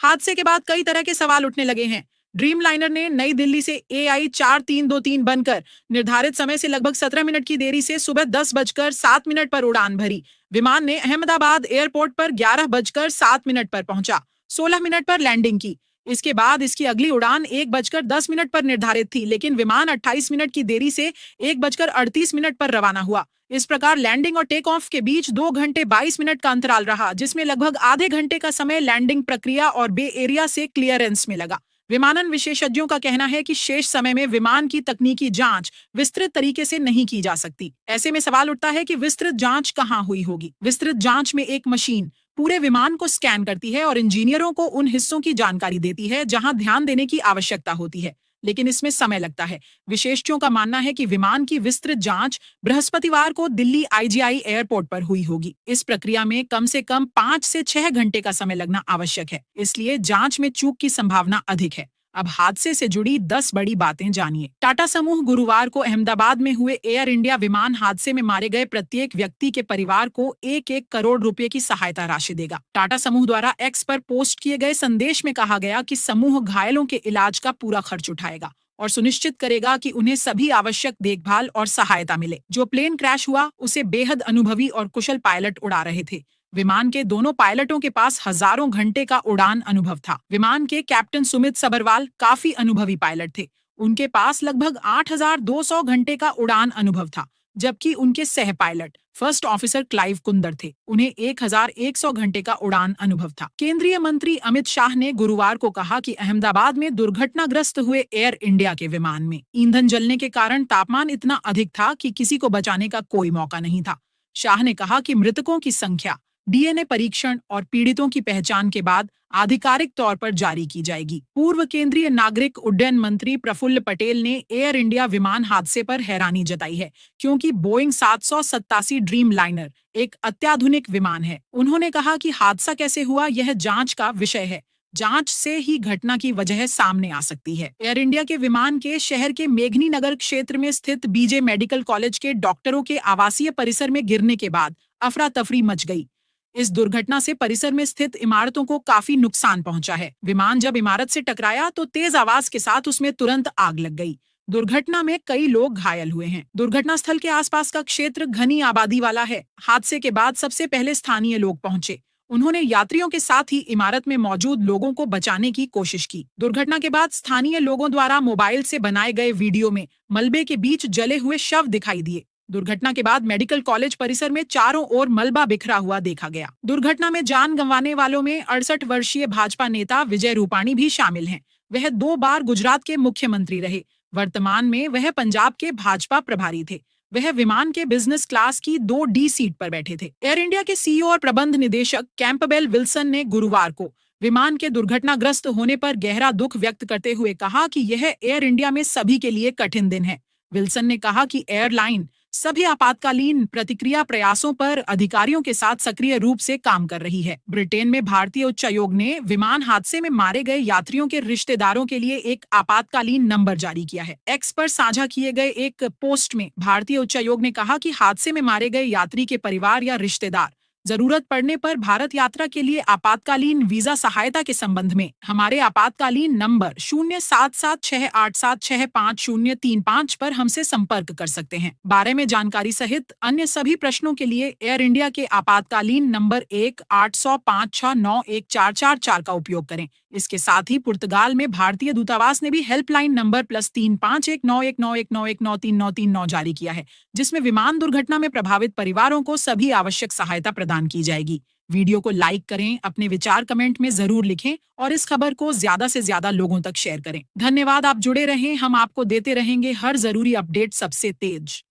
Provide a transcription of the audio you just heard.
हादसे के बाद कई तरह के सवाल उठने लगे हैं। ड्रीम लाइनर ने नई दिल्ली से AI 4323 बनकर निर्धारित समय से लगभग 17 मिनट की देरी से सुबह 10:07 पर उड़ान भरी। विमान ने अहमदाबाद एयरपोर्ट पर 11:07 पर पहुंचा, 16 मिनट पर लैंडिंग की। इसके बाद इसकी अगली उड़ान 1:10 पर निर्धारित थी, लेकिन विमान 28 मिनट की देरी से 1:38 पर रवाना हुआ। इस प्रकार लैंडिंग और टेक ऑफ के बीच 2 घंटे 22 मिनट का अंतराल रहा, जिसमें लगभग आधे घंटे का समय लैंडिंग प्रक्रिया और बे एरिया से क्लियरेंस में लगा। विमानन विशेषज्ञों का कहना है कि शेष समय में विमान की तकनीकी जांच विस्तृत तरीके से नहीं की जा सकती। ऐसे में सवाल उठता है कि विस्तृत जांच कहां हुई होगी। विस्तृत जांच में एक मशीन पूरे विमान को स्कैन करती है और इंजीनियरों को उन हिस्सों की जानकारी देती है जहां ध्यान देने की आवश्यकता होती है, लेकिन इसमें समय लगता है। विशेषज्ञों का मानना है कि विमान की विस्तृत जांच बृहस्पतिवार को दिल्ली IGI एयरपोर्ट पर हुई होगी। इस प्रक्रिया में कम से कम 5 से 6 घंटे का समय लगना आवश्यक है, इसलिए जांच में चूक की संभावना अधिक है। अब हादसे से जुड़ी 10 बड़ी बातें जानिए। टाटा समूह गुरुवार को अहमदाबाद में हुए एयर इंडिया विमान हादसे में मारे गए प्रत्येक व्यक्ति के परिवार को 1-1 करोड़ रुपए की सहायता राशि देगा। टाटा समूह द्वारा एक्स पर पोस्ट किए गए संदेश में कहा गया कि समूह घायलों के इलाज का पूरा खर्च उठाएगा और सुनिश्चित करेगा कि उन्हें सभी आवश्यक देखभाल और सहायता मिले। जो प्लेन क्रैश हुआ उसे बेहद अनुभवी और कुशल पायलट उड़ा रहे थे। विमान के दोनों पायलटों के पास हजारों घंटे का उड़ान अनुभव था। विमान के कैप्टन सुमित सबरवाल काफी अनुभवी पायलट थे। उनके पास लगभग 8,200 घंटे का उड़ान अनुभव था, जबकि उनके सह pilot first officer Clive Kunder थे। उन्हें 1,100 घंटे का उड़ान अनुभव था। केंद्रीय मंत्री अमित शाह ने गुरुवार को कहा कि अहमदाबाद में दुर्घटनाग्रस्त हुए एयर इंडिया के विमान में ईंधन जलने के कारण तापमान इतना अधिक था कि किसी को बचाने का कोई मौका नहीं था। शाह ने कहा कि मृतकों की संख्या DNA परीक्षण और पीड़ितों की पहचान के बाद आधिकारिक तौर पर जारी की जाएगी। पूर्व केंद्रीय नागरिक उड्डयन मंत्री प्रफुल्ल पटेल ने एयर इंडिया विमान हादसे पर हैरानी जताई है, क्योंकि बोइंग 787 ड्रीम लाइनर एक अत्याधुनिक विमान है। उन्होंने कहा कि हादसा कैसे हुआ यह जांच का विषय है। जांच से ही घटना की वजह सामने आ सकती है। एयर इंडिया के विमान के शहर के मेघनी नगर क्षेत्र में स्थित BJ मेडिकल कॉलेज के डॉक्टरों के आवासीय परिसर में गिरने के बाद अफरा तफरी मच गई। इस दुर्घटना से परिसर में स्थित इमारतों को काफी नुकसान पहुंचा है। विमान जब इमारत से टकराया तो तेज आवाज के साथ उसमें तुरंत आग लग गई। दुर्घटना में कई लोग घायल हुए हैं। दुर्घटना स्थल के आसपास का क्षेत्र घनी आबादी वाला है। हादसे के बाद सबसे पहले स्थानीय लोग पहुंचे। उन्होंने यात्रियों के साथ ही इमारत में मौजूद लोगों को बचाने की कोशिश की। दुर्घटना के बाद स्थानीय लोगों द्वारा मोबाइल से बनाए गए वीडियो में मलबे के बीच जले हुए शव दिखाई दिए। दुर्घटना के बाद मेडिकल कॉलेज परिसर में चारों ओर मलबा बिखरा हुआ देखा गया। दुर्घटना में जान गंवाने वालों में 68 वर्षीय भाजपा नेता विजय रूपाणी भी शामिल हैं। वह 2 बार गुजरात के मुख्यमंत्री रहे। वर्तमान में वह पंजाब के भाजपा प्रभारी थे। वह विमान के बिजनेस क्लास की 2D सीट पर बैठे थे। एयर इंडिया के CEO और प्रबंध निदेशक कैंपबेल विल्सन ने गुरुवार को विमान के दुर्घटनाग्रस्त होने पर गहरा दुख व्यक्त करते हुए कहा कि यह एयर इंडिया में सभी के लिए कठिन दिन है। विल्सन ने कहा कि एयरलाइन सभी आपातकालीन प्रतिक्रिया प्रयासों पर अधिकारियों के साथ सक्रिय रूप से काम कर रही है। ब्रिटेन में भारतीय उच्चायोग ने विमान हादसे में मारे गए यात्रियों के रिश्तेदारों के लिए एक आपातकालीन नंबर जारी किया है। एक्स पर साझा किए गए एक पोस्ट में भारतीय उच्चायोग ने कहा कि हादसे में मारे गए यात्री के परिवार या रिश्तेदार जरूरत पड़ने पर भारत यात्रा के लिए आपातकालीन वीजा सहायता के संबंध में हमारे आपातकालीन नंबर 0776876535 पर हमसे संपर्क कर सकते हैं। बारे में जानकारी सहित अन्य सभी प्रश्नों के लिए एयर इंडिया के आपातकालीन नंबर 1-800-569-1444 का उपयोग करें। इसके साथ ही पुर्तगाल में भारतीय दूतावास ने भी हेल्पलाइन नंबर +3519191919399 जारी किया है, जिसमें विमान दुर्घटना में प्रभावित परिवारों को सभी आवश्यक सहायता प्रदान की जाएगी। वीडियो को लाइक करें, अपने विचार कमेंट में जरूर लिखें और इस खबर को ज्यादा से ज्यादा लोगों तक शेयर करें। धन्यवाद, आप जुड़े रहें, हम आपको देते रहेंगे हर जरूरी अपडेट सबसे तेज।